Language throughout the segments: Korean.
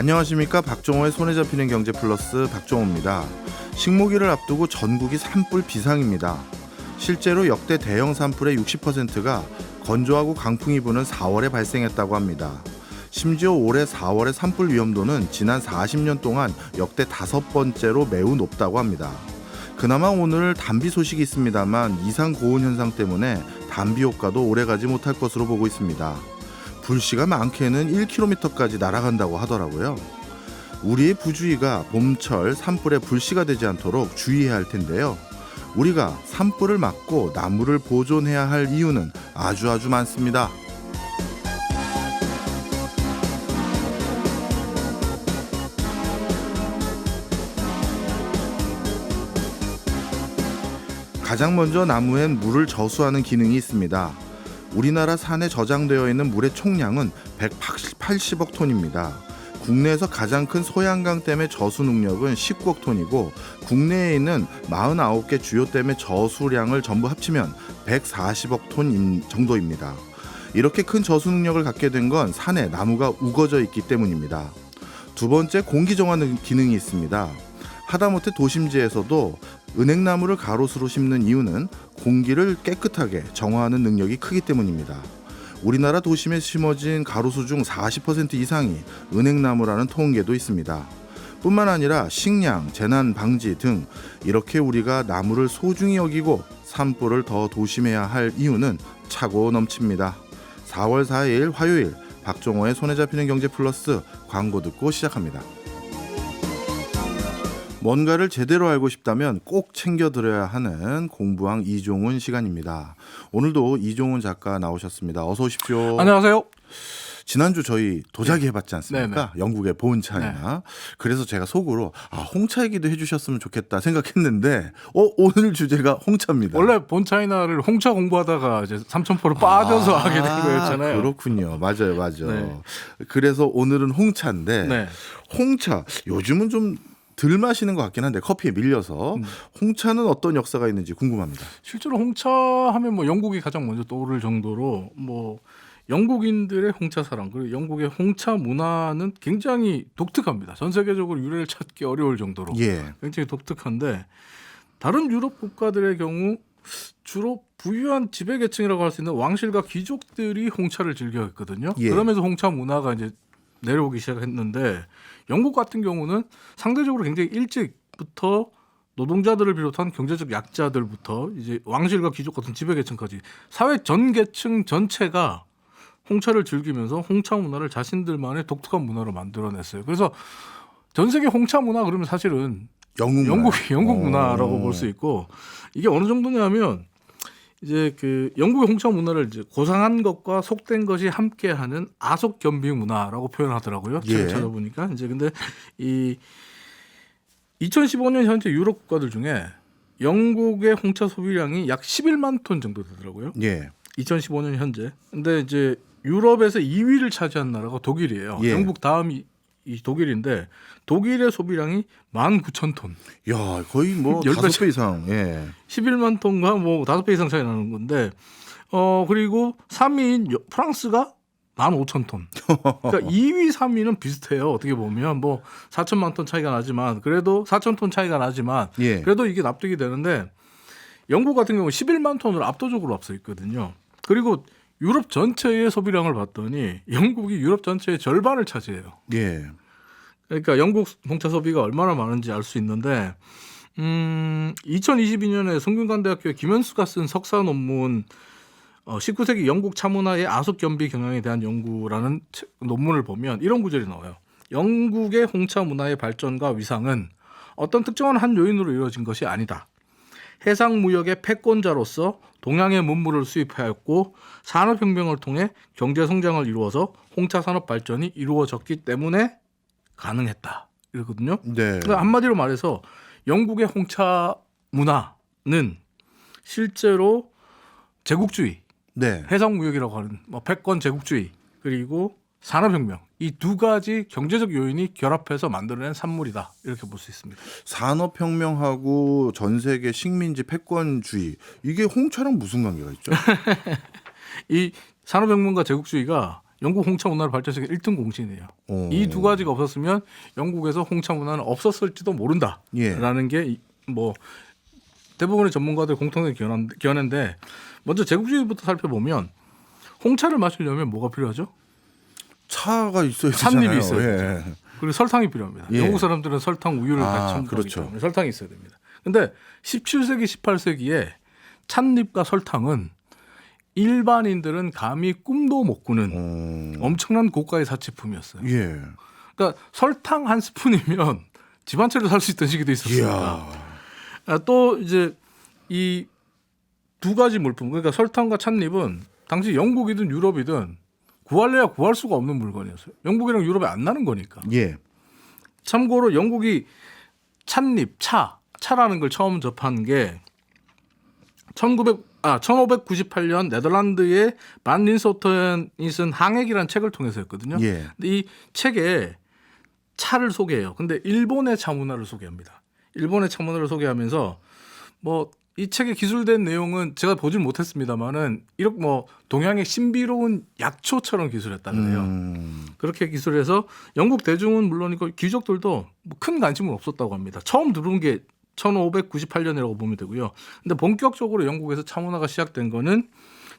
안녕하십니까. 박종호의 손에 잡히는 경제 플러스 박종호입니다. 식목일을 앞두고 전국이 산불 비상입니다. 실제로 역대 대형 산불의 60%가 건조하고 강풍이 부는 4월에 발생했다고 합니다. 심지어 올해 4월의 산불 위험도는 지난 40년 동안 역대 5번째로 매우 높다고 합니다. 그나마 오늘 단비 소식이 있습니다만 이상 고온 현상 때문에 단비 효과도 오래가지 못할 것으로 보고 있습니다. 불씨가 많게는 1km까지 날아간다고 하더라고요. 우리의 부주의가 봄철 산불에 불씨가 되지 않도록 주의해야 할 텐데요. 우리가 산불을 막고 나무를 보존해야 할 이유는 아주 많습니다. 가장 먼저 나무엔 물을 저수하는 기능이 있습니다. 우리나라 산에 저장되어 있는 물의 총량은 180억 톤입니다. 국내에서 가장 큰 소양강댐의 저수 능력은 19억 톤이고 국내에 있는 49개 주요 댐의 저수량을 전부 합치면 140억 톤 정도입니다. 이렇게 큰 저수 능력을 갖게 된 건 산에 나무가 우거져 있기 때문입니다. 두 번째, 공기 정화 기능이 있습니다. 하다못해 도심지에서도 은행나무를 가로수로 심는 이유는 공기를 깨끗하게 정화하는 능력이 크기 때문입니다. 우리나라 도심에 심어진 가로수 중 40% 이상이 은행나무라는 통계도 있습니다. 뿐만 아니라 식량, 재난 방지 등 이렇게 우리가 나무를 소중히 여기고 산불을 더 조심해야 할 이유는 차고 넘칩니다. 4월 4일 화요일 박종호의 손에 잡히는 경제 플러스 광고 듣고 시작합니다. 뭔가를 제대로 알고 싶다면 꼭 챙겨들어야 하는 공부왕 이종훈 시간입니다. 오늘도 이종훈 작가 나오셨습니다. 어서 오십시오. 안녕하세요. 지난주 저희 도자기 해봤지 않습니까? 네네. 영국의 보온차이나. 네. 그래서 제가 속으로 홍차 얘기도 해주셨으면 좋겠다 생각했는데 오늘 주제가 홍차입니다. 원래 본차이나를 홍차 공부하다가 이제 삼천포로 빠져서 하게 된 거였잖아요. 그렇군요. 맞아요. 네. 그래서 오늘은 홍차인데 네. 홍차 요즘은 좀 덜 마시는 것 같긴 한데 커피에 밀려서 홍차는 어떤 역사가 있는지 궁금합니다. 실제로 홍차 하면 뭐 영국이 가장 먼저 떠오를 정도로 뭐 영국인들의 홍차 사랑 그리고 영국의 홍차 문화는 굉장히 독특합니다. 전 세계적으로 유래를 찾기 어려울 정도로 굉장히 독특한데 다른 유럽 국가들의 경우 주로 부유한 지배계층이라고 할 수 있는 왕실과 귀족들이 홍차를 즐겨했거든요. 그러면서 홍차 문화가 이제 내려오기 시작했는데 영국 같은 경우는 상대적으로 굉장히 일찍부터 노동자들을 비롯한 경제적 약자들부터 이제 왕실과 귀족 같은 지배계층까지 사회 전 계층 전체가 홍차를 즐기면서 홍차 문화를 자신들만의 독특한 문화로 만들어냈어요. 그래서 전 세계 홍차 문화 그러면 사실은 영국 문화라고 볼 수 있고 이게 어느 정도냐면 이제 그 영국의 홍차 문화를 이제 고상한 것과 속된 것이 함께하는 아속 겸비 문화라고 표현하더라고요. 책을 찾아보니까 이제 근데 이 2015년 현재 유럽 국가들 중에 영국의 홍차 소비량이 약 11만 톤 정도 되더라고요. 2015년 현재. 근데 이제 유럽에서 2위를 차지한 나라가 독일이에요. 영국 다음이 이 독일인데 독일의 소비량이 19,000톤. 야, 거의 뭐 5배 이상. 11만 톤과 뭐 5배 이상 차이 나는 건데 그리고 3위인 프랑스가 15,000톤. 그러니까 2위, 3위는 비슷해요. 어떻게 보면 뭐 4천만 톤 차이가 나지만 그래도 4,000톤 차이가 나지만 그래도 이게 납득이 되는데 영국 같은 경우 11만 톤으로 압도적으로 앞서 있거든요. 그리고 유럽 전체의 소비량을 봤더니 영국이 유럽 전체의 절반을 차지해요. 그러니까 영국 홍차 소비가 얼마나 많은지 알 수 있는데 2022년에 성균관대학교의 김현수가 쓴 석사 논문 19세기 영국 차문화의 아속 겸비 경향에 대한 연구라는 논문을 보면 이런 구절이 나와요. 영국의 홍차 문화의 발전과 위상은 어떤 특정한 한 요인으로 이루어진 것이 아니다. 해상 무역의 패권자로서 동양의 문물을 수입하였고 산업혁명을 통해 경제 성장을 이루어서 홍차 산업 발전이 이루어졌기 때문에 가능했다. 이러거든요. 그러니까 한마디로 말해서 영국의 홍차 문화는 실제로 제국주의, 해상 무역이라고 하는 패권 제국주의 그리고 산업혁명 이 두 가지 경제적 요인이 결합해서 만들어낸 산물이다 이렇게 볼 수 있습니다. 산업혁명하고 전 세계 식민지 패권주의 이게 홍차랑 무슨 관계가 있죠? 이 산업혁명과 제국주의가 영국 홍차 문화를 발전시킨 1등 공신이에요. 오. 이 두 가지가 없었으면 영국에서 홍차 문화는 없었을지도 모른다라는 게 뭐 대부분의 전문가들 공통된 견해인데 먼저 제국주의부터 살펴보면 홍차를 마시려면 뭐가 필요하죠? 차가 있어야 찻잎이 되잖아요. 있어야 예. 그리고 설탕이 필요합니다. 예. 영국 사람들은 설탕, 우유를 같이 첨가하기 그렇죠. 때문에 설탕이 있어야 됩니다. 근데 17세기, 18세기에 찻잎과 설탕은 일반인들은 감히 꿈도 못 꾸는 엄청난 고가의 사치품이었어요. 예. 그러니까 설탕 한 스푼이면 집 한 채를 살 수 있던 시기도 있었습니다. 이야. 또 이제 이 두 가지 물품, 그러니까 설탕과 찻잎은 당시 영국이든 유럽이든 구할래야 구할 수가 없는 물건이었어요. 영국이랑 유럽에 안 나는 거니까. 예. 참고로 영국이 찻잎, 차라는 걸 처음 접한 게 1598년 네덜란드의 반 린소턴이 쓴 항해기라는 책을 통해서였거든요. 예. 근데 이 책에 차를 소개해요. 근데 일본의 차 문화를 소개합니다. 일본의 차 문화를 소개하면서 뭐 이 책에 기술된 내용은 제가 보질 못했습니다만은 이렇게 뭐 동양의 신비로운 약초처럼 기술했다 그래요. 그렇게 기술해서 영국 대중은 물론이고 귀족들도 뭐 큰 관심은 없었다고 합니다. 처음 들어온 게 1598년이라고 보면 되고요. 근데 본격적으로 영국에서 차 문화가 시작된 거는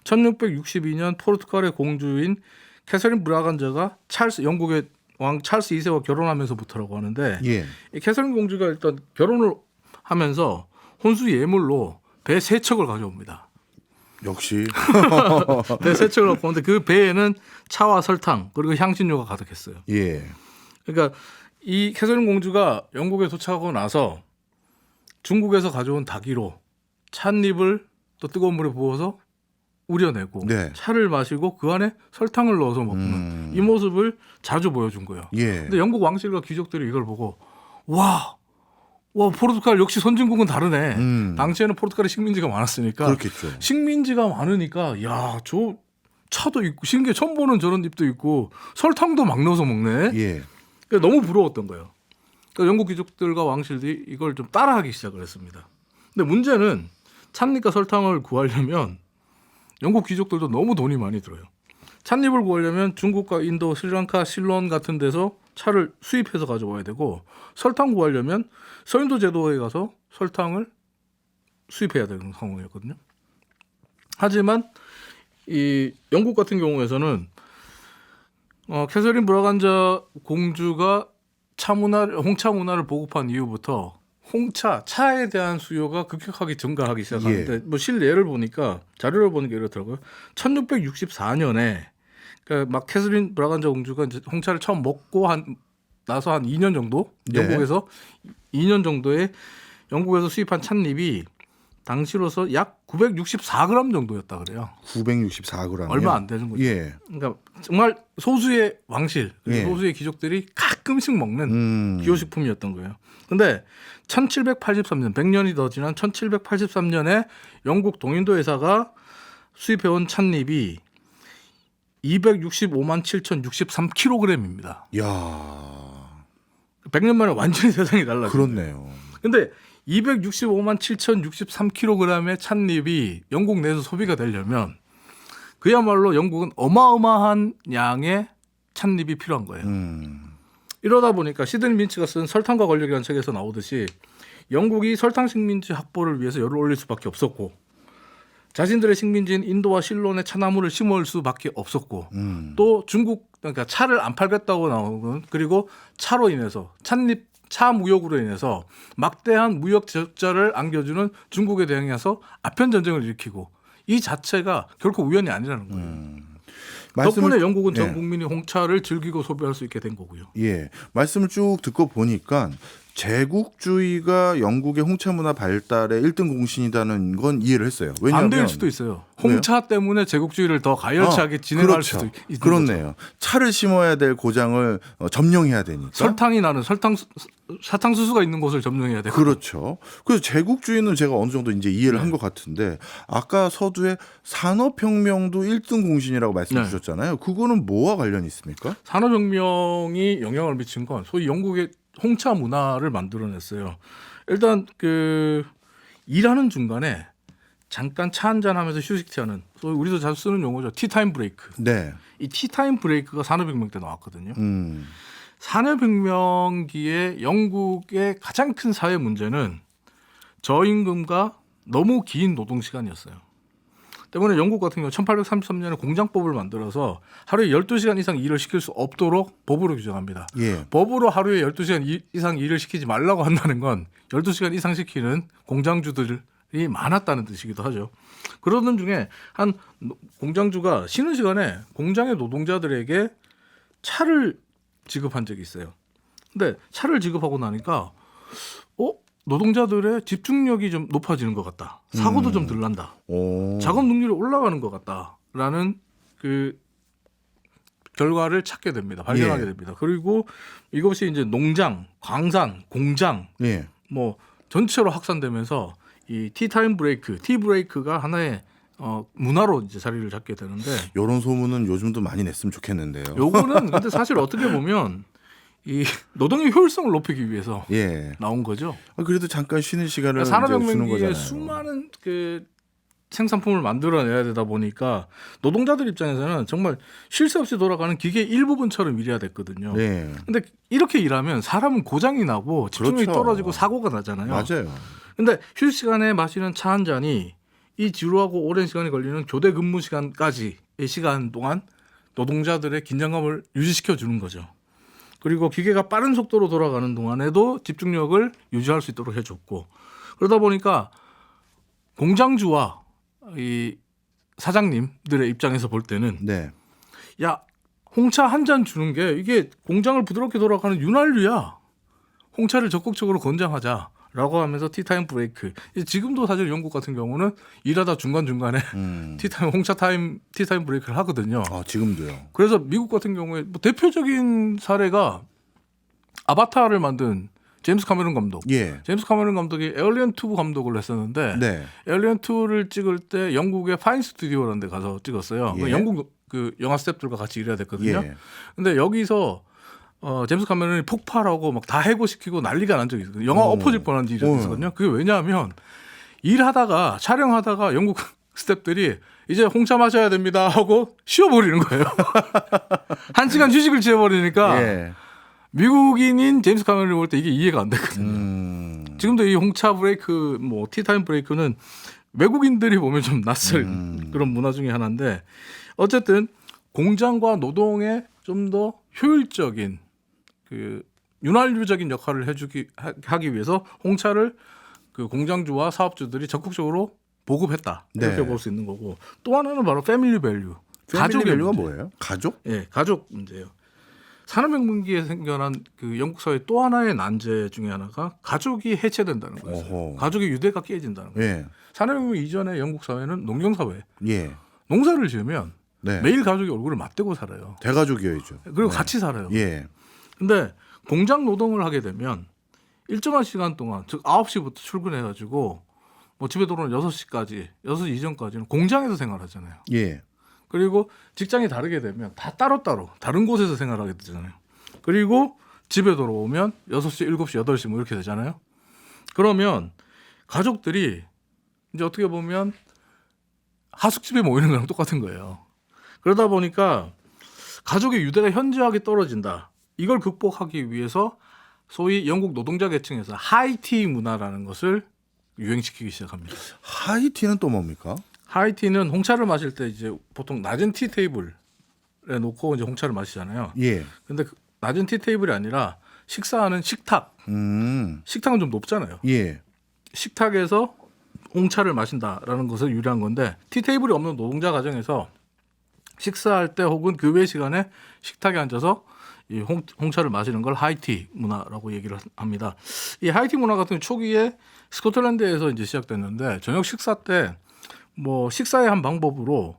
1662년 포르투갈의 공주인 캐서린 브라간자가 영국의 왕 찰스 2세와 결혼하면서부터라고 하는데 예. 이 캐서린 공주가 일단 결혼을 하면서 혼수 예물로 배 3척을 가져옵니다. 역시. 배 3척을 갖고 오는데 그 배에는 차와 설탕 그리고 향신료가 가득했어요. 예. 그러니까 이 캐서린 공주가 영국에 도착하고 나서 중국에서 가져온 닭이로 찻잎을 또 뜨거운 물에 부어서 우려내고 네. 차를 마시고 그 안에 설탕을 넣어서 먹는 이 모습을 자주 보여준 거예요. 예. 근데 영국 왕실과 귀족들이 이걸 보고 와 포르투갈 역시 선진국은 다르네. 당시에는 포르투갈이 식민지가 많았으니까 그렇겠죠. 식민지가 많으니까 야 저 차도 있고 신기해 처음 보는 저런 잎도 있고 설탕도 막 넣어서 먹네. 예. 그러니까 너무 부러웠던 거예요. 그러니까 영국 귀족들과 왕실들이 이걸 좀 따라하기 시작을 했습니다. 근데 문제는 찻잎과 설탕을 구하려면 영국 귀족들도 너무 돈이 많이 들어요. 찻잎을 구하려면 중국과 인도, 스리랑카, 실론 같은 데서 차를 수입해서 가져와야 되고 설탕 구하려면 서인도 제도에 가서 설탕을 수입해야 되는 상황이었거든요. 하지만 이 영국 같은 경우에서는 캐서린 브라간자 공주가 홍차 문화를 보급한 이후부터 차에 대한 수요가 급격하게 증가하기 시작하는데 뭐 실례를 보니까 자료를 보니까 이렇더라고요. 1664년에 그러니까 막 캐서린 브라간자 공주가 이제 홍차를 처음 먹고 나서 한 2년 정도 영국에서 2년 정도에 영국에서 수입한 찻잎이 당시로서 약 964g 정도였다 그래요. 964g. 얼마 안 되는 거죠. 예. 그러니까 정말 소수의 왕실, 소수의 귀족들이 가끔씩 먹는 기호식품이었던 거예요. 근데 1783년, 100년이 더 지난 1783년에 영국 동인도 회사가 수입해온 찻잎이 265만 7,063kg입니다. 야. 100년 만에 완전히 세상이 달라졌어요. 그렇네요. 근데 265만 7,063kg의 찻잎이 영국 내에서 소비가 되려면 그야말로 영국은 어마어마한 양의 찻잎이 필요한 거예요. 이러다 보니까 시드니 빈치가 쓴 설탕과 권력이라는 책에서 나오듯이 영국이 설탕 식민지 확보를 위해서 열을 올릴 수밖에 없었고 자신들의 식민지인 인도와 실론에 차나무를 심을 수밖에 없었고 또 중국 그러니까 차를 안 팔겠다고 나오는 그리고 차로 인해서 차 무역으로 인해서 막대한 무역 적자를 안겨주는 중국에 대항해서 아편 전쟁을 일으키고 이 자체가 결코 우연이 아니라는 거예요. 덕분에 영국은 전 국민이 홍차를 즐기고 소비할 수 있게 된 거고요. 예, 말씀을 쭉 듣고 보니까 제국주의가 영국의 홍차 문화 발달의 1등 공신이라는 건 이해를 했어요. 왜냐하면 반대일 수도 있어요. 홍차 때문에 제국주의를 더 가열차게 진행할 그렇죠. 수도 있는 그렇네요. 거죠. 차를 심어야 될 고장을 점령해야 되니까. 설탕이 나는 사탕수수가 있는 곳을 점령해야 되고. 그렇죠. 그래서 제국주의는 제가 어느 정도 이제 이해를 한 것 같은데 아까 서두에 산업혁명도 1등 공신이라고 말씀해 주셨잖아요. 그거는 뭐와 관련이 있습니까? 산업혁명이 영향을 미친 건 소위 영국의 홍차 문화를 만들어냈어요. 일단 일하는 중간에 잠깐 차 한잔 하면서 휴식하는, 소위 우리도 자주 쓰는 용어죠. 티타임 브레이크. 네. 이 티타임 브레이크가 산업혁명 때 나왔거든요. 음. 산업혁명기에 영국의 가장 큰 사회 문제는 저임금과 너무 긴 노동시간이었어요. 때문에 영국 같은 경우 1833년에 공장법을 만들어서 하루에 12시간 이상 일을 시킬 수 없도록 법으로 규정합니다. 예. 법으로 하루에 12시간 이상 일을 시키지 말라고 한다는 건 12시간 이상 시키는 공장주들이 많았다는 뜻이기도 하죠. 그러던 중에 한 공장주가 쉬는 시간에 공장의 노동자들에게 차를 지급한 적이 있어요. 근데 차를 지급하고 나니까 노동자들의 집중력이 좀 높아지는 것 같다. 사고도 좀 덜 난다. 오. 작업 능률이 올라가는 것 같다라는 그 결과를 찾게 됩니다. 발견하게 예. 됩니다. 그리고 이것이 이제 농장, 광산, 공장 예. 뭐 전체로 확산되면서 이 티타임 브레이크, 티 브레이크가 하나의 문화로 이제 자리를 잡게 되는데, 이런 소문은 요즘도 많이 냈으면 좋겠는데요. 요거는 근데 사실 어떻게 보면 이 노동의 효율성을 높이기 위해서 예. 나온 거죠. 그래도 잠깐 쉬는 시간을 이제 주는 산업혁명기에 거잖아요. 수많은 그 생산품을 만들어내야 되다 보니까 노동자들 입장에서는 정말 쉴 새 없이 돌아가는 기계의 일부분처럼 일해야 됐거든요. 네. 근데 이렇게 일하면 사람은 고장이 나고 집중력이 그렇죠. 떨어지고 사고가 나잖아요. 맞아요. 근데 휴식 시간에 마시는 차 한 잔이 이 지루하고 오랜 시간이 걸리는 교대 근무 시간까지의 시간 동안 노동자들의 긴장감을 유지시켜 주는 거죠. 그리고 기계가 빠른 속도로 돌아가는 동안에도 집중력을 유지할 수 있도록 해줬고, 그러다 보니까 공장주와 이 사장님들의 입장에서 볼 때는 네. 야, 홍차 한 잔 주는 게 이게 공장을 부드럽게 돌아가는 윤활유야. 홍차를 적극적으로 권장하자라고 하면서 티타임 브레이크. 지금도 사실 영국 같은 경우는 일하다 중간중간에 티타임 브레이크를 하거든요. 지금도요. 그래서 미국 같은 경우에 뭐 대표적인 사례가 아바타를 만든 제임스 카메론 감독. 예. 제임스 카메론 감독이 에얼리언 2 감독을 했었는데, 네. 에얼리언 2를 찍을 때 영국의 파인 스튜디오라는 데 가서 찍었어요. 예. 영국 그 영화 스태프들과 같이 일해야 됐거든요. 예. 근데 여기서 제임스 카메론이 폭발하고 막 다 해고시키고 난리가 난 적이 있어요. 영화 엎어질 뻔한 일이 있었거든요. 그게 왜냐하면 촬영하다가 영국 스태프들이 이제 홍차 마셔야 됩니다 하고 쉬어버리는 거예요. 1시간 휴식을 취해버리니까 예. 미국인인 제임스 카메론이 볼 때 이게 이해가 안 됐거든요. 지금도 이 홍차 브레이크, 뭐 티타임 브레이크는 외국인들이 보면 좀 낯설 그런 문화 중에 하나인데, 어쨌든 공장과 노동에 좀 더 효율적인 그 윤활유적인 역할을 하기 위해서 홍차를 그 공장주와 사업주들이 적극적으로 보급했다, 이렇게 네. 볼 수 있는 거고, 또 하나는 바로 패밀리 밸류. 가족 밸류가 문제. 뭐예요? 가족? 예, 가족 문제예요. 산업혁명기에 생겨난 그 영국 사회 또 하나의 난제 중에 하나가 가족이 해체된다는 거예요. 어허. 가족의 유대가 깨진다는 거예요. 예. 산업혁명 이전에 영국 사회는 농경 사회. 예. 농사를 지으면 네. 매일 가족이 얼굴을 맞대고 살아요. 대가족이어야죠. 그리고 네. 같이 살아요. 예. 근데 공장 노동을 하게 되면 일정한 시간 동안, 즉 9시부터 출근해가지고 뭐 집에 들어오는 6시까지, 6시 이전까지는 공장에서 생활하잖아요. 예. 그리고 직장이 다르게 되면 다 따로따로 다른 곳에서 생활하게 되잖아요. 그리고 집에 돌아오면 6시, 7시, 8시 뭐 이렇게 되잖아요. 그러면 가족들이 이제 어떻게 보면 하숙집에 모이는 거랑 똑같은 거예요. 그러다 보니까 가족의 유대가 현저하게 떨어진다. 이걸 극복하기 위해서 소위 영국 노동자 계층에서 하이티 문화라는 것을 유행시키기 시작합니다. 하이티는 또 뭡니까? 하이티는 홍차를 마실 때 이제 보통 낮은 티 테이블에 놓고 이제 홍차를 마시잖아요. 예. 근데 그 낮은 티 테이블이 아니라 식사하는 식탁. 식탁은 좀 높잖아요. 예. 식탁에서 홍차를 마신다라는 것을 유래한 건데, 티 테이블이 없는 노동자 가정에서 식사할 때 혹은 그 외 시간에 식탁에 앉아서 이 홍차를 마시는 걸 하이티 문화라고 얘기를 합니다. 이 하이티 문화 같은 경우 초기에 스코틀랜드에서 이제 시작됐는데, 저녁 식사 때 뭐 식사의 한 방법으로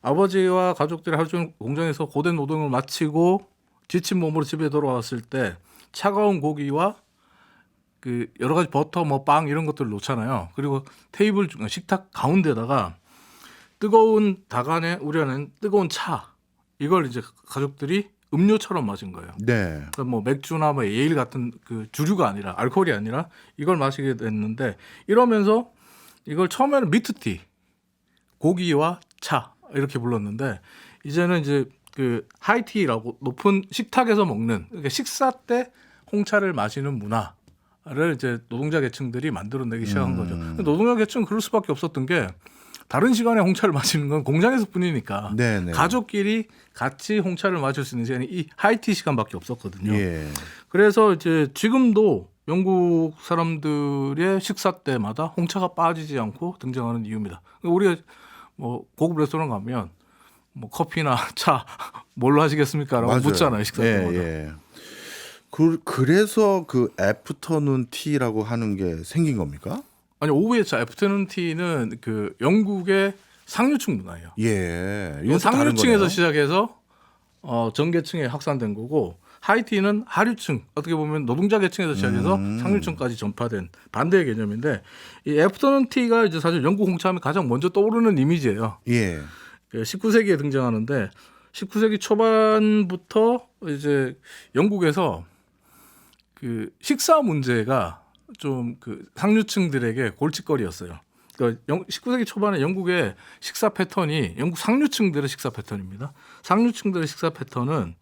아버지와 가족들이 하루 종일 공장에서 고된 노동을 마치고 지친 몸으로 집에 돌아왔을 때 차가운 고기와 그 여러 가지 버터, 뭐 빵 이런 것들을 놓잖아요. 그리고 테이블 중 식탁 가운데다가 뜨거운 닭안에 우려낸 뜨거운 차, 이걸 이제 가족들이 음료처럼 마신 거예요. 네. 그러니까 뭐 맥주나 뭐 에일 같은 그 주류가 아니라, 알코올이 아니라 이걸 마시게 됐는데, 이러면서 이걸 처음에는 미트티, 고기와 차 이렇게 불렀는데 이제는 이제 그 하이티라고 높은 식탁에서 먹는 그러니까 식사 때 홍차를 마시는 문화를 이제 노동자 계층들이 만들어내기 시작한 거죠. 노동자 계층은 그럴 수밖에 없었던 게 다른 시간에 홍차를 마시는 건 공장에서뿐이니까 네네. 가족끼리 같이 홍차를 마실 수 있는 시간이 이 하이티 시간밖에 없었거든요. 예. 그래서 이제 지금도 영국 사람들의 식사 때마다 홍차가 빠지지 않고 등장하는 이유입니다. 우리가 뭐 고급 레스토랑 가면 뭐 커피나 차 뭘로 하시겠습니까라고 맞아요. 묻잖아요 식사 때마다. 예. 그래서 그 애프터눈 티라고 하는 게 생긴 겁니까? 아니 오후의 차 애프터눈 티는 그 영국의 상류층 문화예요. 예. 이건 이것도 다른 상류층에서 거네요. 시작해서 전계층에 확산된 거고 하이티는 하류층 어떻게 보면 노동자 계층에서 시작해서 상류층까지 전파된 반대의 개념인데 이 애프터눈 티가 이제 사실 영국 홍차하면 가장 먼저 떠오르는 이미지예요. 예. 19세기에 등장하는데 19세기 초반부터 이제 영국에서 그 식사 문제가 좀 그 상류층들에게 골칫거리였어요. 그러니까 19세기 초반에 영국의 식사 패턴이 영국 상류층들의 식사 패턴입니다. 상류층들의 식사 패턴은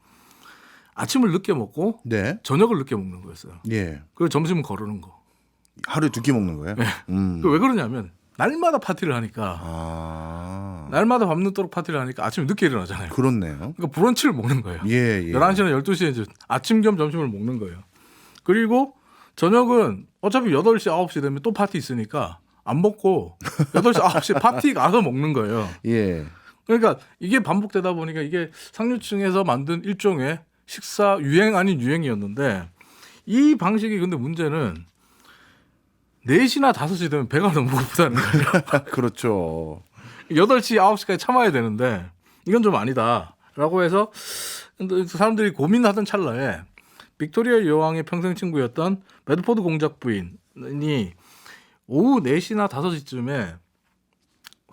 아침을 늦게 먹고 네. 저녁을 늦게 먹는 거였어요. 예. 그리고 점심은 거르는 거. 하루에 2끼 먹는 거예요? 왜 그러냐면 날마다 파티를 하니까 아. 날마다 밤늦도록 파티를 하니까 아침에 늦게 일어나잖아요. 그렇네요. 그러니까 브런치를 먹는 거예요. 예. 11시나 12시에 이제 아침 겸 점심을 먹는 거예요. 그리고 저녁은 어차피 8시, 9시 되면 또 파티 있으니까 안 먹고 8시, 9시에 파티 가서 먹는 거예요. 예. 그러니까 이게 반복되다 보니까 이게 상류층에서 만든 일종의 식사 유행 아닌 유행이었는데 이 방식이 근데 문제는 4시나 5시 되면 배가 너무 고프다는 거예요. 그렇죠. 8시, 9시까지 참아야 되는데 이건 좀 아니다라고 해서 사람들이 고민하던 찰나에 빅토리아 여왕의 평생 친구였던 베드포드 공작 부인이 오후 4시나 5시쯤에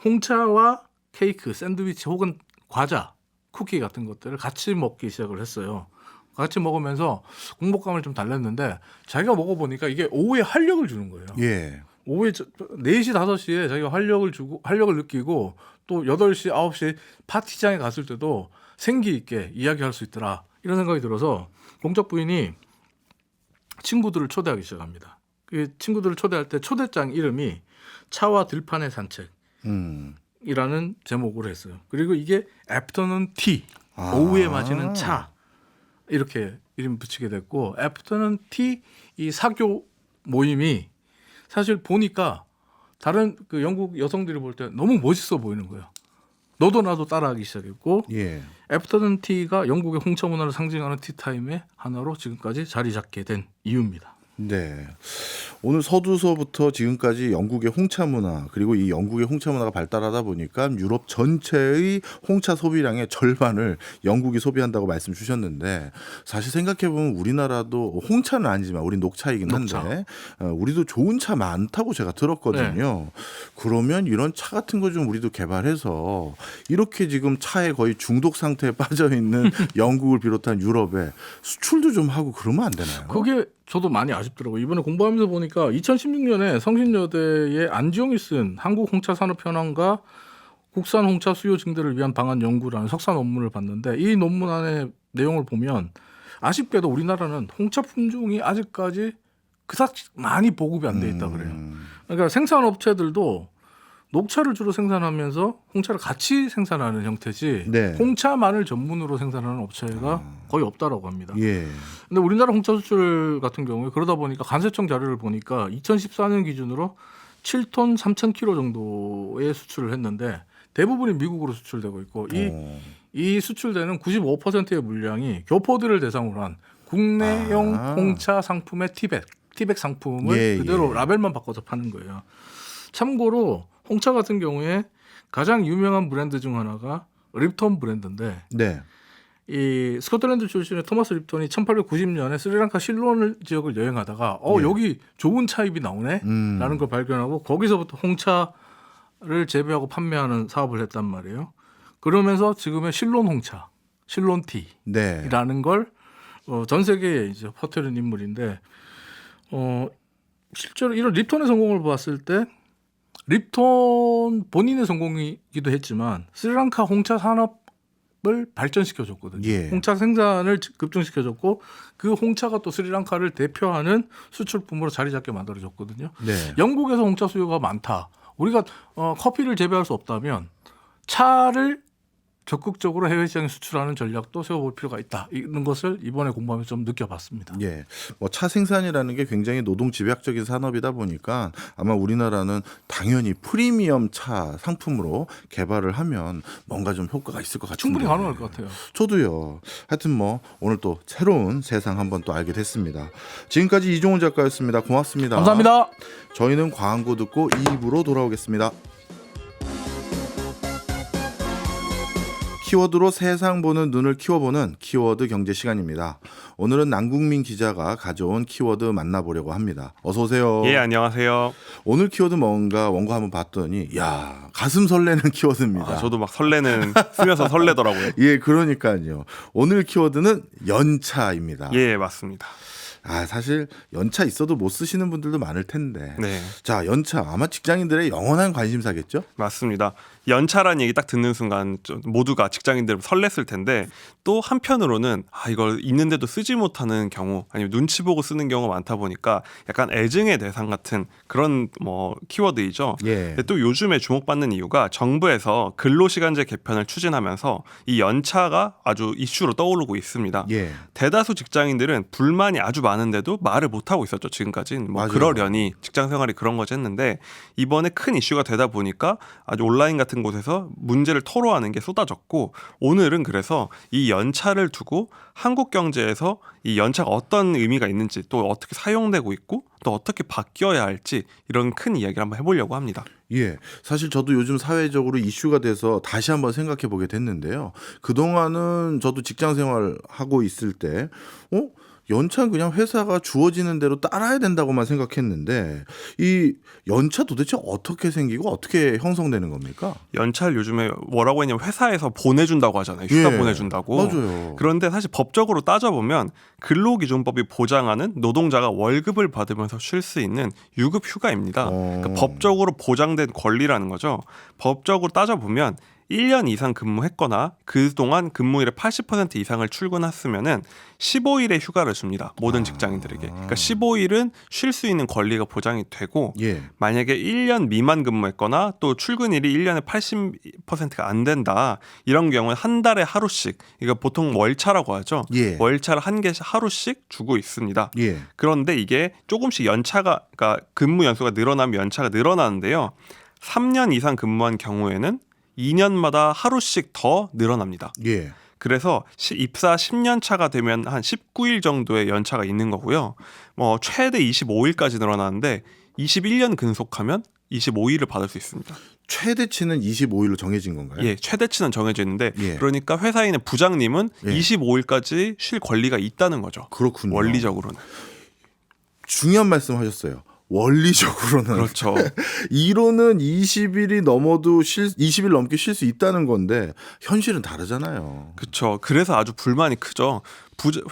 홍차와 케이크, 샌드위치 혹은 과자, 쿠키 같은 것들을 같이 먹기 시작을 했어요. 같이 먹으면서 공복감을 좀 달랬는데 자기가 먹어보니까 이게 오후에 활력을 주는 거예요. 예. 오후에 4시, 5시에 자기가 활력을 느끼고 또 8시, 9시 파티장에 갔을 때도 생기 있게 이야기할 수 있더라. 이런 생각이 들어서 공작 부인이 친구들을 초대하기 시작합니다. 그 친구들을 초대할 때 초대장 이름이 차와 들판의 산책. 이라는 제목으로 했어요. 그리고 이게 애프터눈 티, 오후에 마시는 차 이렇게 이름 붙이게 됐고 애프터눈 티 이 사교 모임이 사실 보니까 다른 그 영국 여성들이 볼 때 너무 멋있어 보이는 거예요. 너도 나도 따라하기 시작했고 예. 애프터눈 티가 영국의 홍차 문화를 상징하는 티타임의 하나로 지금까지 자리 잡게 된 이유입니다. 네. 오늘 서두서부터 지금까지 영국의 홍차 문화 그리고 이 영국의 홍차 문화가 발달하다 보니까 유럽 전체의 홍차 소비량의 절반을 영국이 소비한다고 말씀 주셨는데 사실 생각해 보면 우리나라도 홍차는 아니지만 우리 녹차이긴 한데 우리도 좋은 차 많다고 제가 들었거든요. 그러면 이런 차 같은 거 좀 우리도 개발해서 이렇게 지금 차에 거의 중독 상태에 빠져 있는 영국을 비롯한 유럽에 수출도 좀 하고 그러면 안 되나요? 그게 저도 많이 아쉽더라고요. 이번에 공부하면서 보니까 2016년에 성신여대의 안지용이 쓴 한국 홍차 산업 현황과 국산 홍차 수요 증대를 위한 방안 연구라는 석사 논문을 봤는데 이 논문 안에 내용을 보면 아쉽게도 우리나라는 홍차 품종이 아직까지 그닥 많이 보급이 안 돼 있다 그래요. 그러니까 생산업체들도 녹차를 주로 생산하면서 홍차를 같이 생산하는 형태지 네. 홍차만을 전문으로 생산하는 업체가 거의 없다라고 합니다. 예. 근데 우리나라 홍차 수출 같은 경우에 그러다 보니까 관세청 자료를 보니까 2014년 기준으로 7톤 3,000kg 정도의 수출을 했는데 대부분이 미국으로 수출되고 있고 이 수출되는 95%의 물량이 교포들을 대상으로 한 국내용 홍차 상품의 티백 상품을 그대로 라벨만 바꿔서 파는 거예요. 참고로 홍차 같은 경우에 가장 유명한 브랜드 중 하나가 립톤 브랜드인데 네. 이 스코틀랜드 출신의 토마스 립톤이 1890년에 스리랑카 실론 지역을 여행하다가 여기 좋은 차입이 나오네라는 걸 발견하고 거기서부터 홍차를 재배하고 판매하는 사업을 했단 말이에요. 그러면서 지금의 실론 홍차, 실론 티라는 걸 전 세계에 이제 퍼뜨린 인물인데 실제로 이런 립톤의 성공을 봤을 때 립톤 본인의 성공이기도 했지만 스리랑카 홍차 산업을 발전시켜줬거든요. 예. 홍차 생산을 급증시켜줬고 그 홍차가 또 스리랑카를 대표하는 수출품으로 자리 잡게 만들어줬거든요. 네. 영국에서 홍차 수요가 많다. 우리가 커피를 재배할 수 없다면 차를 적극적으로 해외 시장에 수출하는 전략도 세워볼 필요가 있다. 이런 것을 이번에 공부하면서 좀 느껴봤습니다. 예, 뭐 차 생산이라는 게 굉장히 노동 집약적인 산업이다 보니까 아마 우리나라는 당연히 프리미엄 차 상품으로 개발을 하면 뭔가 좀 효과가 있을 것 같은데. 충분히 가능할 것 같아요. 저도요. 하여튼 뭐 오늘 또 새로운 세상 한번 또 알게 됐습니다. 지금까지 이종훈 작가였습니다. 고맙습니다. 감사합니다. 저희는 광고 듣고 2부로 돌아오겠습니다. 키워드로 세상 보는 눈을 키워보는 키워드 경제 시간입니다. 오늘은 남국민 기자가 가져온 키워드 만나보려고 합니다. 어서 오세요. 예, 안녕하세요. 오늘 키워드 뭔가 원고 한번 봤더니 야, 가슴 설레는 키워드입니다. 저도 막 쓰면서 설레더라고요. 예, 그러니까요. 오늘 키워드는 연차입니다. 예, 맞습니다. 사실 연차 있어도 못 쓰시는 분들도 많을 텐데. 네, 자, 연차 아마 직장인들의 영원한 관심사겠죠? 맞습니다. 연차란 얘기 딱 듣는 순간 모두가 직장인들 설렜을 텐데 또 한편으로는 이걸 있는데도 쓰지 못하는 경우 아니면 눈치 보고 쓰는 경우가 많다 보니까 약간 애증의 대상 같은 그런 키워드이죠. 예. 근데 또 요즘에 주목받는 이유가 정부에서 근로시간제 개편을 추진하면서 이 연차가 아주 이슈로 떠오르고 있습니다. 예. 대다수 직장인들은 불만이 아주 많은데도 말을 못하고 있었죠. 지금까지는 맞아요. 그러려니 직장 생활이 그런 거지 했는데 이번에 큰 이슈가 되다 보니까 아주 온라인 같은 곳에서 문제를 토로하는 게 쏟아졌고 오늘은 그래서 이 연차를 두고 한국 경제에서 이 연차가 어떤 의미가 있는지 또 어떻게 사용되고 있고 또 어떻게 바뀌어야 할지 이런 큰 이야기를 한번 해보려고 합니다. 예, 사실 저도 요즘 사회적으로 이슈가 돼서 다시 한번 생각해 보게 됐는데요. 그동안은 저도 직장 생활하고 있을 때 연차는 그냥 회사가 주어지는 대로 따라야 된다고만 생각했는데 이 연차 도대체 어떻게 생기고 어떻게 형성되는 겁니까? 연차를 요즘에 뭐라고 했냐면 회사에서 보내준다고 하잖아요. 휴가 예, 보내준다고. 맞아요. 그런데 사실 법적으로 따져보면 근로기준법이 보장하는 노동자가 월급을 받으면서 쉴 수 있는 유급 휴가입니다. 그러니까 법적으로 보장된 권리라는 거죠. 법적으로 따져보면 1년 이상 근무했거나 그동안 근무일의 80% 이상을 출근했으면은 15일의 휴가를 줍니다. 모든 직장인들에게. 그러니까 15일은 쉴 수 있는 권리가 보장이 되고 예. 만약에 1년 미만 근무했거나 또 출근일이 1년에 80%가 안 된다. 이런 경우는 한 달에 하루씩 이거 보통 월차라고 하죠. 예. 월차를 한 개씩 하루씩 주고 있습니다. 예. 그런데 이게 조금씩 연차가 그러니까 근무 연수가 늘어나면 연차가 늘어나는데요. 3년 이상 근무한 경우에는 2년마다 하루씩 더 늘어납니다. 예. 그래서 입사 10년 차가 되면 한 19일 정도의 연차가 있는 거고요. 최대 25일까지 늘어나는데 21년 근속하면 25일을 받을 수 있습니다. 최대치는 25일로 정해진 건가요? 예, 최대치는 정해져 있는데 예. 그러니까 회사인의 부장님은 예. 25일까지 쉴 권리가 있다는 거죠. 그렇군요. 원리적으로는. 중요한 말씀하셨어요. 원리적으로는 그렇죠. 이론은 20일이 넘어도 20일 넘게 쉴 수 있다는 건데 현실은 다르잖아요. 그렇죠. 그래서 아주 불만이 크죠.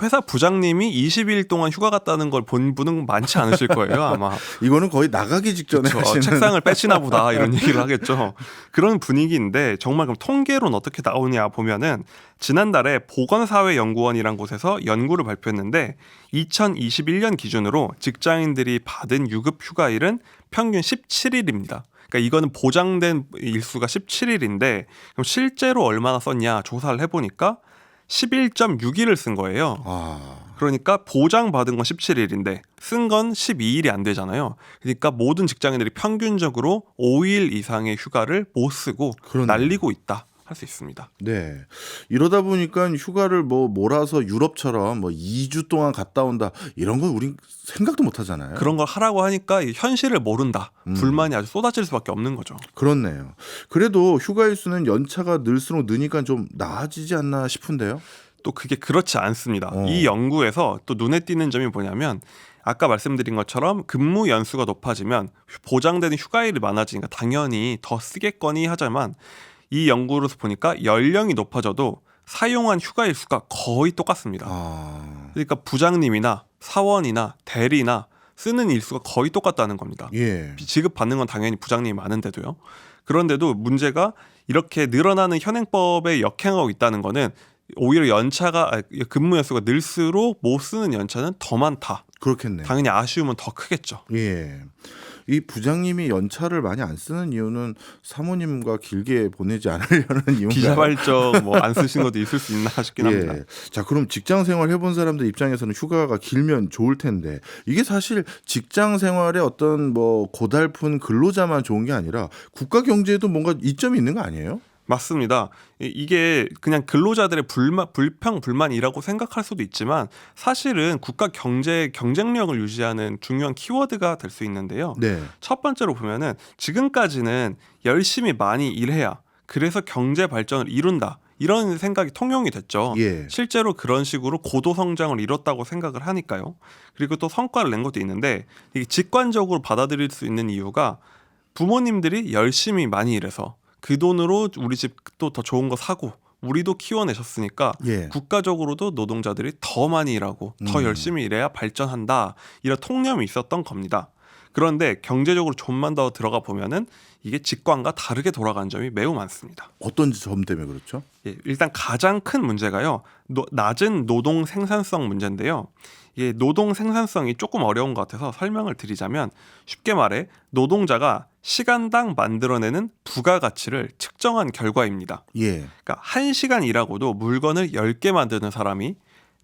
회사 부장님이 20일 동안 휴가 갔다는 걸 본 분은 많지 않으실 거예요, 아마. 이거는 거의 나가기 직전에 그렇죠. 하시는 책상을 빼시나 보다 이런 얘기를 하겠죠. 그런 분위기인데 정말 그럼 통계로는 어떻게 나오냐 보면은 지난달에 보건사회연구원이란 곳에서 연구를 발표했는데 2021년 기준으로 직장인들이 받은 유급 휴가일은 평균 17일입니다. 그러니까 이거는 보장된 일수가 17일인데 그럼 실제로 얼마나 썼냐 조사를 해보니까 11.6일을 쓴 거예요. 그러니까 보장받은 건 17일인데 쓴 건 12일이 안 되잖아요. 그러니까 모든 직장인들이 평균적으로 5일 이상의 휴가를 못 쓰고 그러네. 날리고 있다. 할 수 있습니다. 네. 이러다 보니까 휴가를 몰아서 유럽처럼 2주 동안 갔다 온다 이런 건 우린 생각도 못 하잖아요. 그런 걸 하라고 하니까 현실을 모른다. 불만이 아주 쏟아질 수밖에 없는 거죠. 그렇네요. 그래도 휴가 일수는 연차가 늘수록 느니까 좀 나아지지 않나 싶은데요. 또 그게 그렇지 않습니다. 어. 이 연구에서 또 눈에 띄는 점이 뭐냐면 아까 말씀드린 것처럼 근무 연수가 높아지면 보장되는 휴가일이 많아지니까 당연히 더 쓰겠거니 하지만 이 연구로서 보니까 연령이 높아져도 사용한 휴가일 수가 거의 똑같습니다. 그러니까 부장님이나 사원이나 대리나 쓰는 일수가 거의 똑같다는 겁니다. 예. 지급받는 건 당연히 부장님이 많은데도요. 그런데도 문제가 이렇게 늘어나는 현행법에 역행하고 있다는 거는 오히려 근무 연수가 늘수록 못 쓰는 연차는 더 많다. 그렇겠네요. 당연히 아쉬움은 더 크겠죠. 예. 이 부장님이 연차를 많이 안 쓰는 이유는 사모님과 길게 보내지 않으려는 이유인가요? 비자발적 뭐 안 쓰신 것도 있을 수 있나 싶긴 합니다. 예. 자, 그럼 직장 생활 해본 사람들 입장에서는 휴가가 길면 좋을 텐데 이게 사실 직장 생활의 어떤 뭐 고달픈 근로자만 좋은 게 아니라 국가 경제에도 뭔가 이점이 있는 거 아니에요? 맞습니다. 이게 그냥 근로자들의 불만이라고 생각할 수도 있지만 사실은 국가 경쟁력을 유지하는 중요한 키워드가 될 수 있는데요. 네. 첫 번째로 보면은 지금까지는 열심히 많이 일해야 그래서 경제 발전을 이룬다. 이런 생각이 통용이 됐죠. 예. 실제로 그런 식으로 고도 성장을 이뤘다고 생각을 하니까요. 그리고 또 성과를 낸 것도 있는데 이게 직관적으로 받아들일 수 있는 이유가 부모님들이 열심히 많이 일해서 그 돈으로 우리 집도 더 좋은 거 사고 우리도 키워내셨으니까 예. 국가적으로도 노동자들이 더 많이 일하고 더 열심히 일해야 발전한다. 이런 통념이 있었던 겁니다. 그런데 경제적으로 좀만 더 들어가 보면은 이게 직관과 다르게 돌아간 점이 매우 많습니다. 어떤 점 때문에 그렇죠? 예, 일단 가장 큰 문제가요. 낮은 노동 생산성 문제인데요. 이게 노동 생산성이 조금 어려운 것 같아서 설명을 드리자면 쉽게 말해 노동자가 시간당 만들어내는 부가가치를 측정한 결과입니다. 예. 그러니까 1시간 일하고도 물건을 10개 만드는 사람이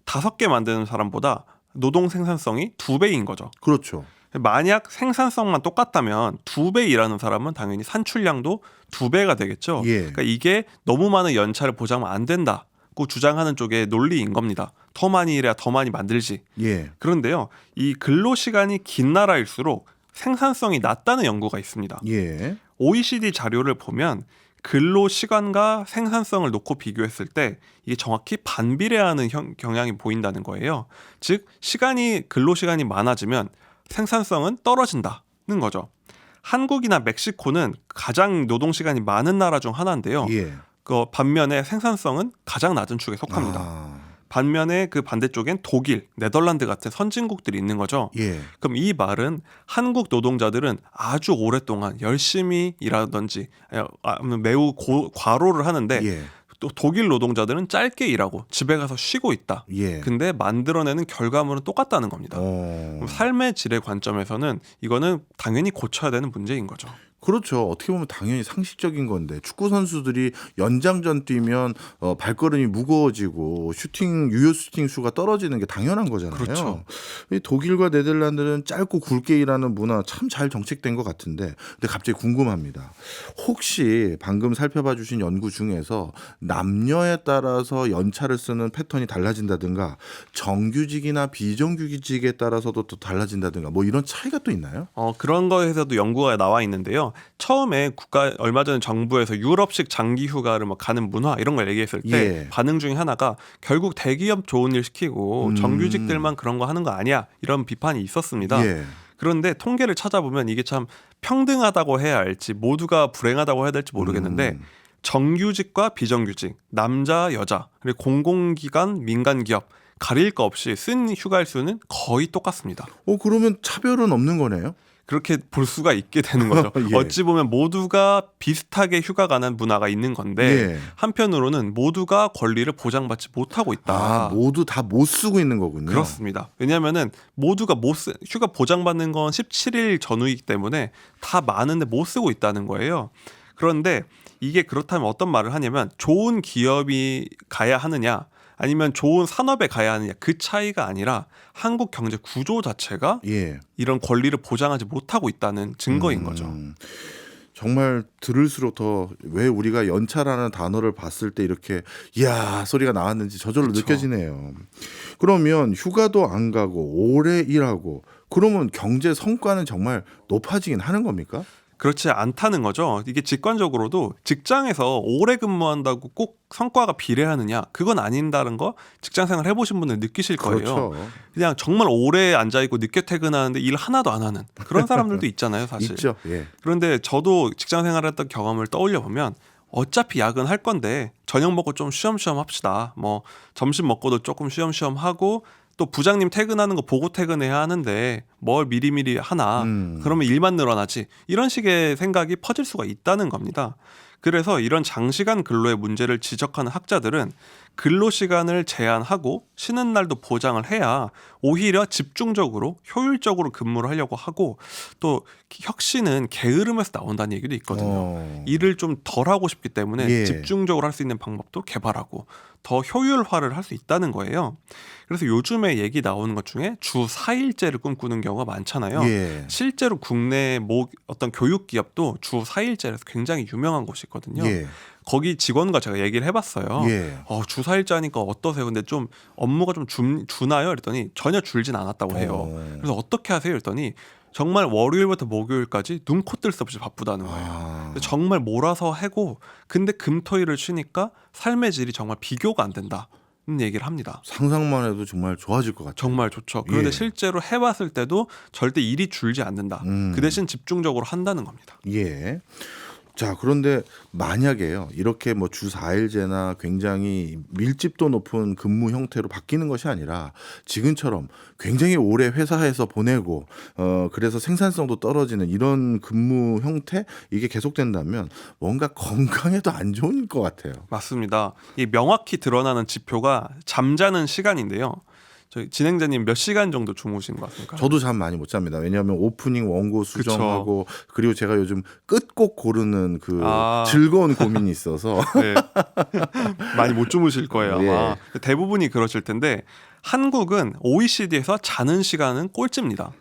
5개 만드는 사람보다 노동 생산성이 2배인 거죠. 그렇죠. 만약 생산성만 똑같다면 2배 일하는 사람은 당연히 산출량도 2배가 되겠죠. 예. 그러니까 이게 너무 많은 연차를 보장하면 안 된다고 주장하는 쪽의 논리인 겁니다. 더 많이 일해야 더 많이 만들지. 예. 그런데요, 이 근로시간이 긴 나라일수록 생산성이 낮다는 연구가 있습니다. 예. OECD 자료를 보면 근로시간과 생산성을 놓고 비교했을 때 이게 정확히 반비례하는 경향이 보인다는 거예요. 즉 근로시간이 많아지면 생산성은 떨어진다는 거죠. 한국이나 멕시코는 가장 노동시간이 많은 나라 중 하나인데요. 예. 그 반면에 생산성은 가장 낮은 축에 속합니다. 아. 반면에 그 반대쪽엔 독일, 네덜란드 같은 선진국들이 있는 거죠. 예. 그럼 이 말은 한국 노동자들은 아주 오랫동안 열심히 일하든지 매우 과로를 하는데 예. 또 독일 노동자들은 짧게 일하고 집에 가서 쉬고 있다. 예. 근데 만들어내는 결과물은 똑같다는 겁니다. 그럼 삶의 질의 관점에서는 이거는 당연히 고쳐야 되는 문제인 거죠. 그렇죠. 어떻게 보면 당연히 상식적인 건데 축구 선수들이 연장전 뛰면 발걸음이 무거워지고 유효 슈팅 수가 떨어지는 게 당연한 거잖아요. 그렇죠. 이 독일과 네덜란드는 짧고 굵게 일하는 문화 참 잘 정책된 것 같은데, 근데 갑자기 궁금합니다. 혹시 방금 살펴봐 주신 연구 중에서 남녀에 따라서 연차를 쓰는 패턴이 달라진다든가 정규직이나 비정규직에 따라서도 또 달라진다든가 뭐 이런 차이가 또 있나요? 그런 거에서도 연구가 나와 있는데요. 처음에 얼마 전에 정부에서 유럽식 장기 휴가를 막 가는 문화 이런 걸 얘기했을 때 예. 반응 중에 하나가 결국 대기업 좋은 일 시키고 정규직들만 그런 거 하는 거 아니야 이런 비판이 있었습니다. 예. 그런데 통계를 찾아보면 이게 참 평등하다고 해야 할지 모두가 불행하다고 해야 될지 모르겠는데 정규직과 비정규직, 남자, 여자, 그리고 공공기관, 민간기업 가릴 거 없이 쓴 휴가 일수는 거의 똑같습니다. 그러면 차별은 없는 거네요? 그렇게 볼 수가 있게 되는 거죠. 예. 어찌 보면 모두가 비슷하게 휴가 가는 문화가 있는 건데 예. 한편으로는 모두가 권리를 보장받지 못하고 있다. 모두 다 못 쓰고 있는 거군요. 그렇습니다. 왜냐하면은 모두가 휴가 보장받는 건 17일 전후이기 때문에 다 많은데 못 쓰고 있다는 거예요. 그런데 이게 그렇다면 어떤 말을 하냐면 좋은 기업이 가야 하느냐 아니면 좋은 산업에 가야 하느냐 그 차이가 아니라 한국 경제 구조 자체가 예. 이런 권리를 보장하지 못하고 있다는 증거인 거죠. 정말 들을수록 더 왜 우리가 연차라는 단어를 봤을 때 이렇게 이야 소리가 나왔는지 저절로 그쵸. 느껴지네요. 그러면 휴가도 안 가고 오래 일하고 그러면 경제 성과는 정말 높아지긴 하는 겁니까? 그렇지 않다는 거죠. 이게 직관적으로도 직장에서 오래 근무한다고 꼭 성과가 비례하느냐 그건 아닌다는 거 직장생활 해보신 분들 느끼실 거예요. 그렇죠. 그냥 정말 오래 앉아있고 늦게 퇴근하는데 일 하나도 안 하는 그런 사람들도 있잖아요 사실. 있죠. 예. 그런데 저도 직장생활 했던 경험을 떠올려 보면 어차피 야근할 건데 저녁 먹고 좀 쉬엄쉬엄 합시다. 뭐 점심 먹고도 조금 쉬엄쉬엄 하고 또 부장님 퇴근하는 거 보고 퇴근해야 하는데 뭘 미리미리 하나. 그러면 일만 늘어나지. 이런 식의 생각이 퍼질 수가 있다는 겁니다. 그래서 이런 장시간 근로의 문제를 지적하는 학자들은 근로시간을 제한하고 쉬는 날도 보장을 해야 오히려 집중적으로 효율적으로 근무를 하려고 하고 또 혁신은 게으름에서 나온다는 얘기도 있거든요. 일을 좀 덜 하고 싶기 때문에 예. 집중적으로 할 수 있는 방법도 개발하고 더 효율화를 할 수 있다는 거예요. 그래서 요즘에 얘기 나오는 것 중에 주 4일제를 꿈꾸는 경우가 많잖아요. 예. 실제로 국내 어떤 교육 기업도 주 4일제라서 굉장히 유명한 곳이 있거든요. 예. 거기 직원과 제가 얘기를 해봤어요. 예. 주 4일자니까 어떠세요? 근데 좀 업무가 좀 주나요? 그랬더니 전혀 줄진 않았다고 해요. 그래서 어떻게 하세요? 그랬더니 정말 월요일부터 목요일까지 눈, 코 뜰 새 없이 바쁘다는 거예요. 정말 몰아서 하고 근데 금토일을 쉬니까 삶의 질이 정말 비교가 안 된다. 얘기를 합니다. 상상만 해도 정말 좋아질 것 같아요. 정말 좋죠. 그런데 예. 실제로 해봤을 때도 절대 일이 줄지 않는다. 그 대신 집중적으로 한다는 겁니다. 예. 자, 그런데 만약에요. 이렇게 뭐 주 4일제나 굉장히 밀집도 높은 근무 형태로 바뀌는 것이 아니라 지금처럼 굉장히 오래 회사에서 보내고 그래서 생산성도 떨어지는 이런 근무 형태 이게 계속된다면 뭔가 건강에도 안 좋을 것 같아요. 맞습니다. 이 명확히 드러나는 지표가 잠자는 시간인데요. 저희 진행자님 몇 시간 정도 주무시는 것 같습니까? 저도 잠 많이 못 잡니다. 왜냐하면 오프닝 원고 수정하고 그리고 제가 요즘 끝곡 고르는 그 즐거운 고민이 있어서 네. 많이 못 주무실 거예요 아마. 예. 대부분이 그러실 텐데 한국은 OECD에서 자는 시간은 꼴찌입니다.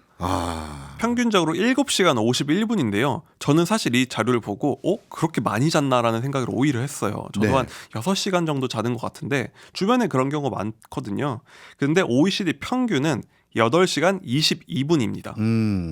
평균적으로 7시간 51분인데요. 저는 사실 이 자료를 보고 그렇게 많이 잤나라는 생각을 오히려 했어요. 저도 네. 한 6시간 정도 자는 것 같은데 주변에 그런 경우가 많거든요. 근데 OECD 평균은 8시간 22분입니다.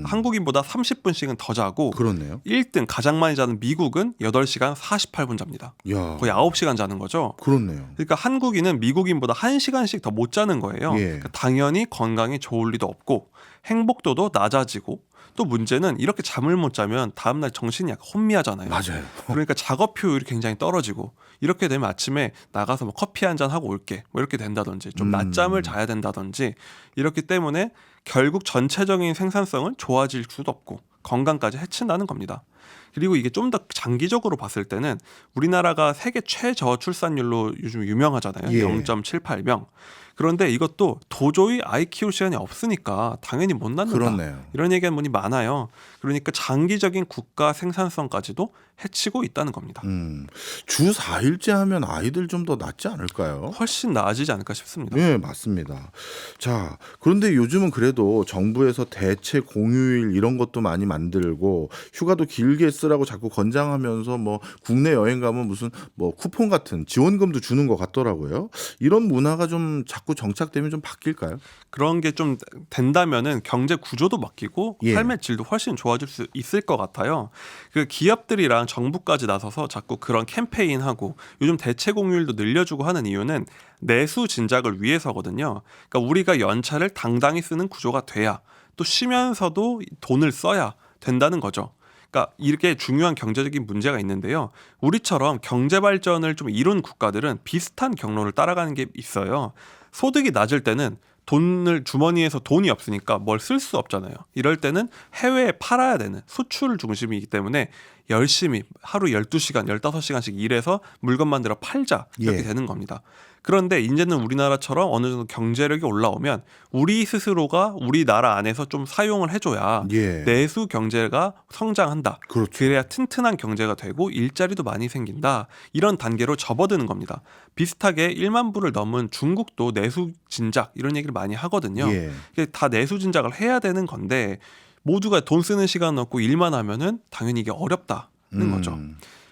한국인보다 30분씩은 더 자고 그렇네요. 1등 가장 많이 자는 미국은 8시간 48분 잡니다. 야, 거의 9시간 자는 거죠. 그렇네요. 그러니까 한국인은 미국인보다 1시간씩 더 못 자는 거예요. 예. 그러니까 당연히 건강에 좋을 리도 없고 행복도도 낮아지고 또 문제는 이렇게 잠을 못 자면 다음날 정신이 약간 혼미하잖아요. 맞아요. 그러니까 작업 효율이 굉장히 떨어지고 이렇게 되면 아침에 나가서 뭐 커피 한 잔 하고 올게 뭐 이렇게 된다든지 좀 낮잠을 자야 된다든지 이렇기 때문에 결국 전체적인 생산성은 좋아질 수도 없고 건강까지 해친다는 겁니다. 그리고 이게 좀 더 장기적으로 봤을 때는 우리나라가 세계 최저출산율로 요즘 유명하잖아요. 예. 0.78명. 그런데 이것도 도저히 아이 키울 시간이 없으니까 당연히 못 낳는다. 그렇네요. 이런 얘기하는 분이 많아요. 그러니까 장기적인 국가 생산성까지도 해치고 있다는 겁니다. 주 4일째 하면 아이들 좀 더 낫지 않을까요? 훨씬 나아지지 않을까 싶습니다. 네, 맞습니다. 자, 그런데 요즘은 그래도 정부에서 대체 공휴일 이런 것도 많이 만들고 휴가도 길게 쓰라고 자꾸 권장하면서 뭐 국내 여행 가면 무슨 뭐 쿠폰 같은 지원금도 주는 것 같더라고요. 이런 문화가 좀 자꾸 정착되면 좀 바뀔까요? 그런 게 좀 된다면은 경제 구조도 바뀌고 예. 삶의 질도 훨씬 좋아질 수 있을 것 같아요. 그 기업들이랑 정부까지 나서서 자꾸 그런 캠페인하고 요즘 대체 공휴일도 늘려주고 하는 이유는 내수 진작을 위해서거든요. 그러니까 우리가 연차를 당당히 쓰는 구조가 돼야 또 쉬면서도 돈을 써야 된다는 거죠. 그러니까 이렇게 중요한 경제적인 문제가 있는데요. 우리처럼 경제 발전을 좀 이룬 국가들은 비슷한 경로를 따라가는 게 있어요. 소득이 낮을 때는 주머니에서 돈이 없으니까 뭘 쓸 수 없잖아요. 이럴 때는 해외에 팔아야 되는 수출 중심이기 때문에 열심히 하루 12시간, 15시간씩 일해서 물건 만들어 팔자 이렇게 예. 되는 겁니다. 그런데 이제는 우리나라처럼 어느 정도 경제력이 올라오면 우리 스스로가 우리나라 안에서 좀 사용을 해줘야 예. 내수 경제가 성장한다. 그렇죠. 그래야 튼튼한 경제가 되고 일자리도 많이 생긴다. 이런 단계로 접어드는 겁니다. 비슷하게 1만 불을 넘은 중국도 내수 진작 이런 얘기를 많이 하거든요. 예. 이게 다 내수 진작을 해야 되는 건데 모두가 돈 쓰는 시간 없고 일만 하면은 당연히 이게 어렵다는 거죠.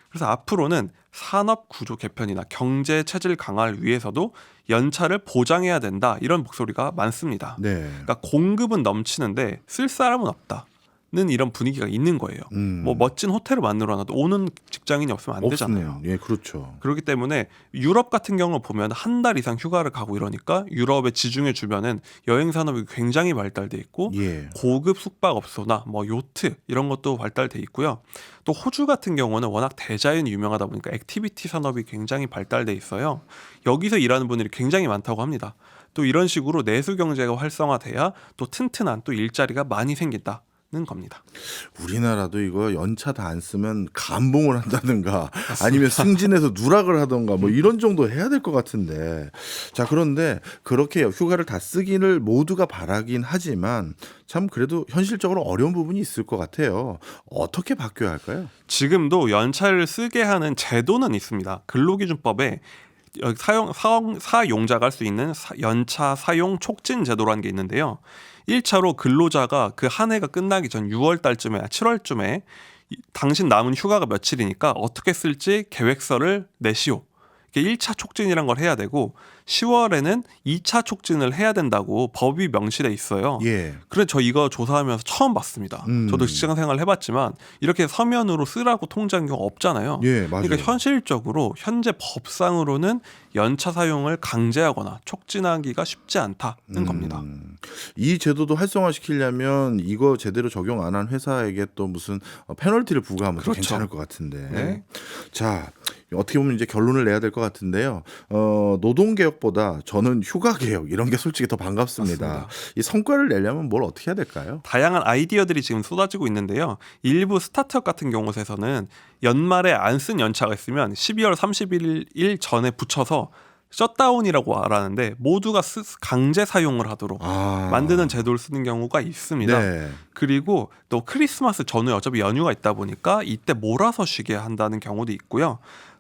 그래서 앞으로는 산업 구조 개편이나 경제 체질 강화를 위해서도 연차를 보장해야 된다 이런 목소리가 많습니다. 네. 그러니까 공급은 넘치는데 쓸 사람은 없다는 이런 분위기가 있는 거예요. 뭐 멋진 호텔을 만들어놔도 오는 직장인이 없으면 안 되잖아요. 없네요. 예, 그렇죠. 그렇기 때문에 유럽 같은 경우를 보면 한 달 이상 휴가를 가고 이러니까 유럽의 지중해 주변은 여행 산업이 굉장히 발달돼 있고 예. 고급 숙박업소나 뭐 요트 이런 것도 발달돼 있고요. 또 호주 같은 경우는 워낙 대자연이 유명하다 보니까 액티비티 산업이 굉장히 발달돼 있어요. 여기서 일하는 분들이 굉장히 많다고 합니다. 또 이런 식으로 내수 경제가 활성화돼야 또 튼튼한 또 일자리가 많이 생긴다는 겁니다. 우리나라도 이거 연차 다 안 쓰면 감봉을 한다든가 아니면 승진해서 누락을 하던가 뭐 이런 정도 해야 될 것 같은데. 자, 그런데 그렇게 휴가를 다 쓰기를 모두가 바라긴 하지만 참 그래도 현실적으로 어려운 부분이 있을 것 같아요. 어떻게 바뀌어야 할까요? 지금도 연차를 쓰게 하는 제도는 있습니다. 근로기준법에 사용자가 할 수 있는 연차 사용 촉진 제도라는 게 있는데요. 1차로 근로자가 그 한 해가 끝나기 전 6월 달쯤에 7월쯤에 당신 남은 휴가가 며칠이니까 어떻게 쓸지 계획서를 내시오. 이게 1차 촉진이란 걸 해야 되고 10월에는 2차 촉진을 해야 된다고 법이 명시돼 있어요. 예. 그래 저 이거 조사하면서 처음 봤습니다. 저도 직장 생활을 해봤지만 이렇게 서면으로 쓰라고 통지한 경우 없잖아요. 예, 맞아요. 그러니까 현실적으로 현재 법상으로는 연차 사용을 강제하거나 촉진하기가 쉽지 않다는 겁니다. 이 제도도 활성화시키려면 이거 제대로 적용 안 한 회사에게 또 무슨 페널티를 부과하면 더 그렇죠. 괜찮을 것 같은데. 네. 자, 어떻게 보면 이제 결론을 내야 될 것 같은데요. 노동개혁보다 저는 휴가개혁 이런 게 솔직히 더 반갑습니다. 맞습니다. 이 성과를 내려면 뭘 어떻게 해야 될까요? 다양한 아이디어들이 지금 쏟아지고 있는데요. 일부 스타트업 같은 경우에서는 연말에 안 쓴 연차가 있으면 12월 31일 전에 붙여서 셧다운이라고 말하는데 모두가 강제 사용을 하도록 만드는 제도를 쓰는 경우가 있습니다. 네. 그리고 또 크리스마스 전후에 어차피 연휴가 있다 보니까 이때 몰아서 쉬게 한다는 경우도 있고요.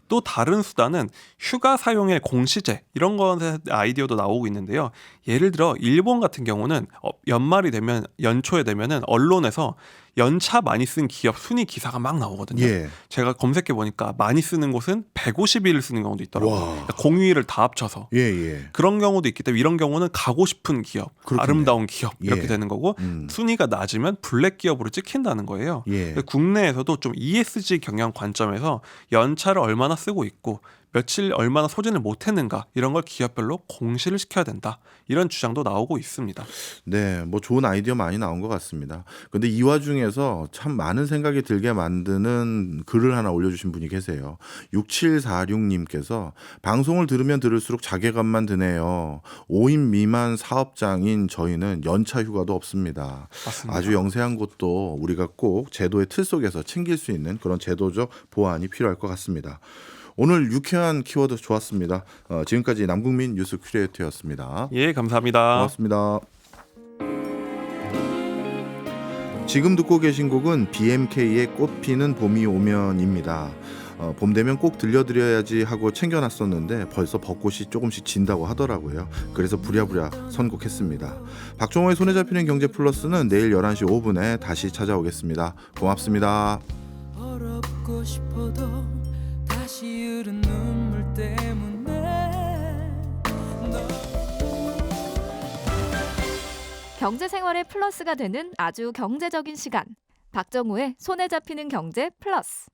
또 다른 수단은 휴가 사용의 공시제 이런 것의 아이디어도 나오고 있는데요. 예를 들어 일본 같은 경우는 연말이 되면 연초에 되면은 언론에서 연차 많이 쓴 기업 순위 기사가 막 나오거든요. 예. 제가 검색해 보니까 많이 쓰는 곳은 150일을 쓰는 경우도 있더라고요. 와. 그러니까 공휴일을 다 합쳐서. 예, 예. 그런 경우도 있기 때문에 이런 경우는 가고 싶은 기업, 그렇겠네요. 아름다운 기업 이렇게 예. 되는 거고 순위가 낮으면 블랙 기업으로 찍힌다는 거예요. 예. 국내에서도 좀 ESG 경영 관점에서 연차를 얼마나 쓰고 있고 며칠 얼마나 소진을 못했는가 이런 걸 기업별로 공시를 시켜야 된다. 이런 주장도 나오고 있습니다. 네, 뭐 좋은 아이디어 많이 나온 것 같습니다. 근데 이 와중에서 참 많은 생각이 들게 만드는 글을 하나 올려주신 분이 계세요. 6746님께서 방송을 들으면 들을수록 자괴감만 드네요. 5인 미만 사업장인 저희는 연차 휴가도 없습니다. 맞습니다. 아주 영세한 것도 우리가 꼭 제도의 틀 속에서 챙길 수 있는 그런 제도적 보완이 필요할 것 같습니다. 오늘 유쾌한 키워드 좋았습니다. 지금까지 남국민 뉴스 큐레이터였습니다. 예, 감사합니다. 고맙습니다. 지금 듣고 계신 곡은 BMK의 꽃피는 봄이 오면입니다. 봄 되면 꼭 들려드려야지 하고 챙겨놨었는데 벌써 벚꽃이 조금씩 진다고 하더라고요. 그래서 부랴부랴 선곡했습니다. 박종호의 손에 잡히는 경제 플러스는 내일 11시 5분에 다시 찾아오겠습니다. 고맙습니다. 어렵고 싶어도 다시 흐른 눈물 때문에 경제 생활의 플러스가 되는 아주 경제적인 시간. 박정우의 손에 잡히는 경제 플러스.